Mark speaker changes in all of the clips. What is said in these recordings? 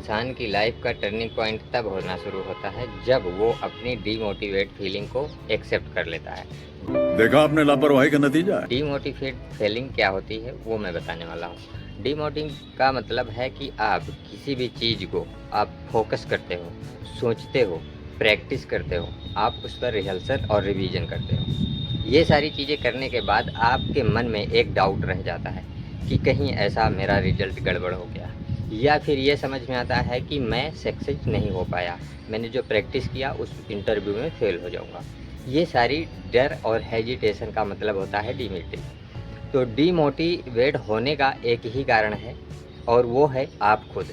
Speaker 1: इंसान की लाइफ का टर्निंग पॉइंट तब होना शुरू होता है जब वो अपनी डीमोटिवेट फीलिंग को एक्सेप्ट कर लेता है।
Speaker 2: देखा आपने लापरवाही का नतीजा है।
Speaker 1: डीमोटिवेट फीलिंग क्या होती है वो मैं बताने वाला हूँ। डीमोटिव का मतलब है कि आप किसी भी चीज़ को आप फोकस करते हो, सोचते हो, प्रैक्टिस करते हो, आप उस पर रिहर्सल और रिवीजन करते हो। ये सारी चीज़ें करने के बाद आपके मन में एक डाउट रह जाता है कि कहीं ऐसा मेरा रिजल्ट गड़बड़ हो गया, या फिर ये समझ में आता है कि मैं सक्सेस नहीं हो पाया, मैंने जो प्रैक्टिस किया उस इंटरव्यू में फेल हो जाऊँगा। ये सारी डर और हेजिटेशन का मतलब होता है डीमोटिव। तो डीमोटिवेट होने का एक ही कारण है और वो है आप खुद,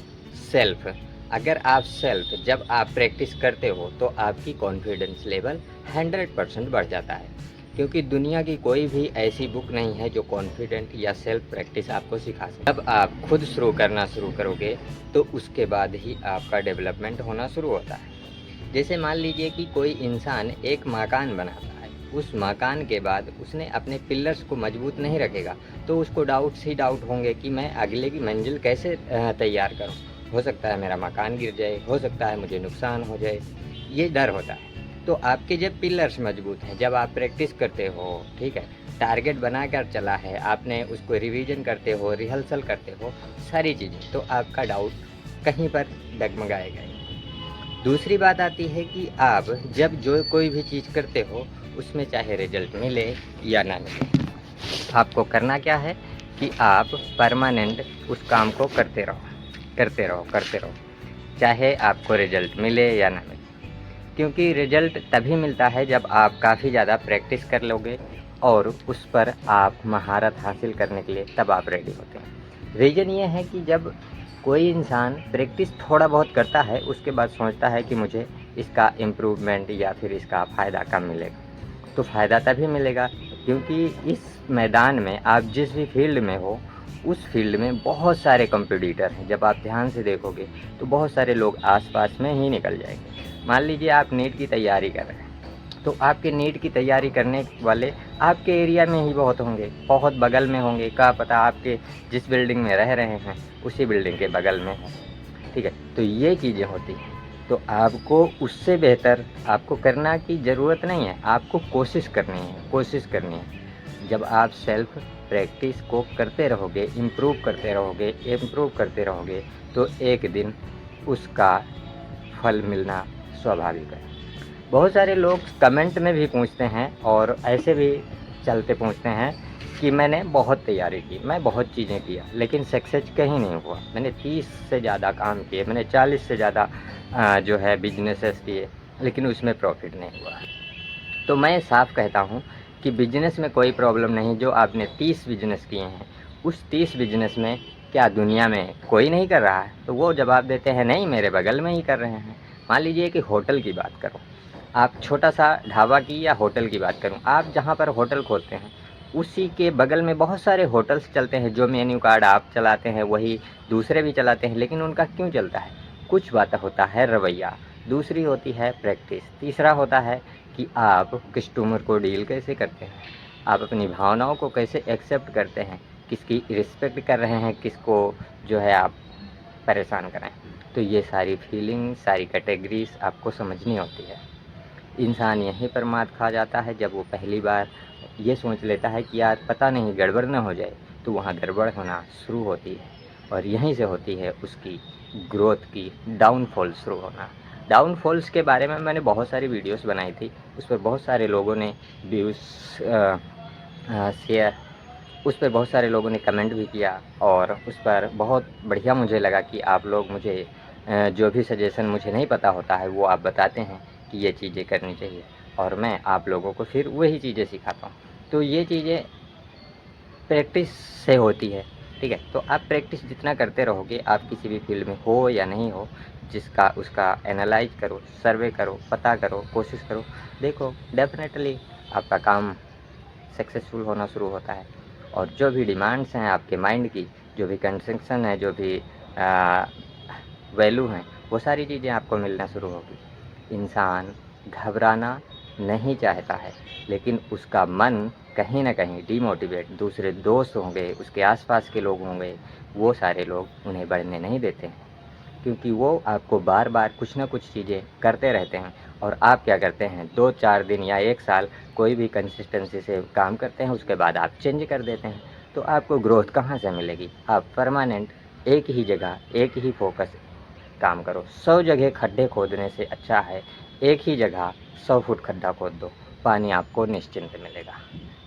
Speaker 1: सेल्फ। अगर आप सेल्फ जब आप प्रैक्टिस करते हो तो आपकी कॉन्फिडेंस लेवल 100% बढ़ जाता है, क्योंकि दुनिया की कोई भी ऐसी बुक नहीं है जो कॉन्फिडेंट या सेल्फ प्रैक्टिस आपको सिखा सके। जब आप खुद शुरू करना शुरू करोगे तो उसके बाद ही आपका डेवलपमेंट होना शुरू होता है। जैसे मान लीजिए कि कोई इंसान एक मकान बनाता है, उस मकान के बाद उसने अपने पिलर्स को मजबूत नहीं रखेगा तो उसको डाउट्स ही डाउट होंगे कि मैं अगले की मंजिल कैसे तैयार करूं। हो सकता है मेरा मकान गिर जाए, हो सकता है मुझे नुकसान हो जाए, ये डर होता है। तो आपके जब पिलर्स मजबूत हैं, जब आप प्रैक्टिस करते हो, ठीक है, टारगेट बनाकर चला है आपने, उसको रिवीजन करते हो, रिहर्सल करते हो, सारी चीज़ें, तो आपका डाउट कहीं पर डगमगाएगा ही। दूसरी बात आती है कि आप जब जो कोई भी चीज़ करते हो उसमें चाहे रिजल्ट मिले या ना मिले, आपको करना क्या है कि आप परमानेंट उस काम को करते रहो, करते रहो, करते रहो, चाहे आपको रिजल्ट मिले या ना मिले। क्योंकि रिजल्ट तभी मिलता है जब आप काफ़ी ज़्यादा प्रैक्टिस कर लोगे और उस पर आप महारत हासिल करने के लिए तब आप रेडी होते हैं। रीज़न ये है कि जब कोई इंसान प्रैक्टिस थोड़ा बहुत करता है उसके बाद सोचता है कि मुझे इसका इम्प्रूवमेंट या फिर इसका फ़ायदा कब मिलेगा, तो फ़ायदा तभी मिलेगा क्योंकि इस मैदान में आप जिस भी फील्ड में हो उस फील्ड में बहुत सारे कंपटीटर हैं। जब आप ध्यान से देखोगे तो बहुत सारे लोग आसपास में ही निकल जाएंगे। मान लीजिए आप नीट की तैयारी कर रहे हैं, तो आपके नीट की तैयारी करने वाले आपके एरिया में ही बहुत होंगे, बहुत बगल में होंगे, क्या पता आपके जिस बिल्डिंग में रह रहे हैं उसी बिल्डिंग के बगल में हो, ठीक है। तो ये चीज़ें होती हैं। तो आपको उससे बेहतर आपको करना की ज़रूरत नहीं है, आपको कोशिश करनी है, कोशिश करनी है। जब आप सेल्फ प्रैक्टिस को करते रहोगे, इम्प्रूव करते रहोगे, इम्प्रूव करते रहोगे, तो एक दिन उसका फल मिलना स्वाभाविक है। बहुत सारे लोग कमेंट में भी पूछते हैं और ऐसे भी चलते पूछते हैं कि मैंने बहुत तैयारी की, मैं बहुत चीज़ें किया, लेकिन सक्सेस कहीं नहीं हुआ। मैंने 30 से ज़्यादा काम किए, मैंने 40 से ज़्यादा जो है बिजनेसेस किए, लेकिन उसमें प्रॉफिट नहीं हुआ। तो मैं साफ कहता हूँ कि बिजनेस में कोई प्रॉब्लम नहीं। जो आपने 30 बिजनेस किए हैं, उस 30 बिजनेस में क्या दुनिया में कोई नहीं कर रहा है? तो वो जवाब देते हैं नहीं, मेरे बगल में ही कर रहे हैं। मान लीजिए कि होटल की बात करो, आप छोटा सा ढाबा की या होटल की बात करूं, आप जहां पर होटल खोलते हैं उसी के बगल में बहुत सारे होटल्स चलते हैं। जो मेन्यू कार्ड आप चलाते हैं वही दूसरे भी चलाते हैं, लेकिन उनका क्यों चलता है? कुछ बात होता है रवैया, दूसरी होती है प्रैक्टिस, तीसरा होता है कि आप कस्टमर को डील कैसे करते हैं, आप अपनी भावनाओं को कैसे एक्सेप्ट करते हैं, किसकी रिस्पेक्ट कर रहे हैं, किसको जो है आप परेशान करें। तो ये सारी फीलिंग, सारी कैटेगरीज आपको समझनी होती है। इंसान यहीं पर मात खा जाता है जब वो पहली बार ये सोच लेता है कि यार पता नहीं गड़बड़ ना हो जाए, तो वहाँ गड़बड़ होना शुरू होती है और यहीं से होती है उसकी ग्रोथ की डाउनफॉल शुरू होना। डाउनफॉल्स के बारे में मैंने बहुत सारी वीडियोस बनाई थी, उस पर बहुत सारे लोगों ने व्यूज़ शेयर, उस पर बहुत सारे लोगों ने कमेंट भी किया और उस पर बहुत बढ़िया मुझे लगा कि आप लोग मुझे जो भी सजेशन मुझे नहीं पता होता है वो आप बताते हैं कि ये चीज़ें करनी चाहिए और मैं आप लोगों को फिर वही चीज़ें सिखाता हूँ। तो ये चीज़ें प्रैक्टिस से होती है, ठीक है। तो आप प्रैक्टिस जितना करते रहोगे, आप किसी भी फील्ड में हो या नहीं हो, जिसका उसका एनालाइज करो, सर्वे करो, पता करो, कोशिश करो, देखो डेफिनेटली आपका काम सक्सेसफुल होना शुरू होता है। और जो भी डिमांड्स हैं आपके माइंड की, जो भी कंस्ट्रक्शन है, जो भी वैल्यू हैं, वो सारी चीज़ें आपको मिलना शुरू होगी। इंसान घबराना नहीं चाहता है, लेकिन उसका मन कहीं न कहीं डिमोटिवेट, दूसरे दोस्त होंगे, उसके आसपास के लोग होंगे, वो सारे लोग उन्हें बढ़ने नहीं देते हैं। क्योंकि वो आपको बार बार कुछ ना कुछ चीज़ें करते रहते हैं और आप क्या करते हैं 2-4 दिन या 1 साल कोई भी कंसिस्टेंसी से काम करते हैं, उसके बाद आप चेंज कर देते हैं। तो आपको ग्रोथ कहाँ से मिलेगी? आप परमानेंट एक ही जगह, एक ही फ़ोकस काम करो। 100 जगह खड्डे खोदने से अच्छा है एक ही जगह 100 फुट खड्डा खोद दो, पानी आपको निश्चिंत मिलेगा।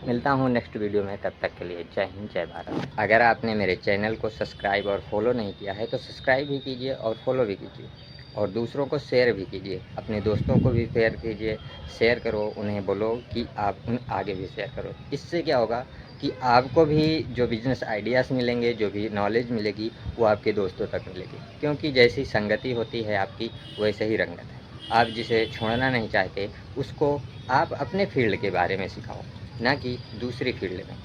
Speaker 1: मिलता हूँ नेक्स्ट वीडियो में, तब तक के लिए जय हिंद, जय भारत। अगर आपने मेरे चैनल को सब्सक्राइब और फॉलो नहीं किया है तो सब्सक्राइब भी कीजिए और फॉलो भी कीजिए और दूसरों को शेयर भी कीजिए, अपने दोस्तों को भी शेयर कीजिए, शेयर करो, उन्हें बोलो कि आप उन आगे भी शेयर करो। इससे क्या होगा कि आपको भी जो बिज़नेस आइडियाज़ मिलेंगे, जो भी नॉलेज मिलेगी, वो आपके दोस्तों तक मिलेगी, क्योंकि जैसी संगति होती है आपकी वैसे ही रंगत है। आप जिसे छोड़ना नहीं चाहते उसको आप अपने फील्ड के बारे में सिखाओ, ना कि दूसरी फील्ड में।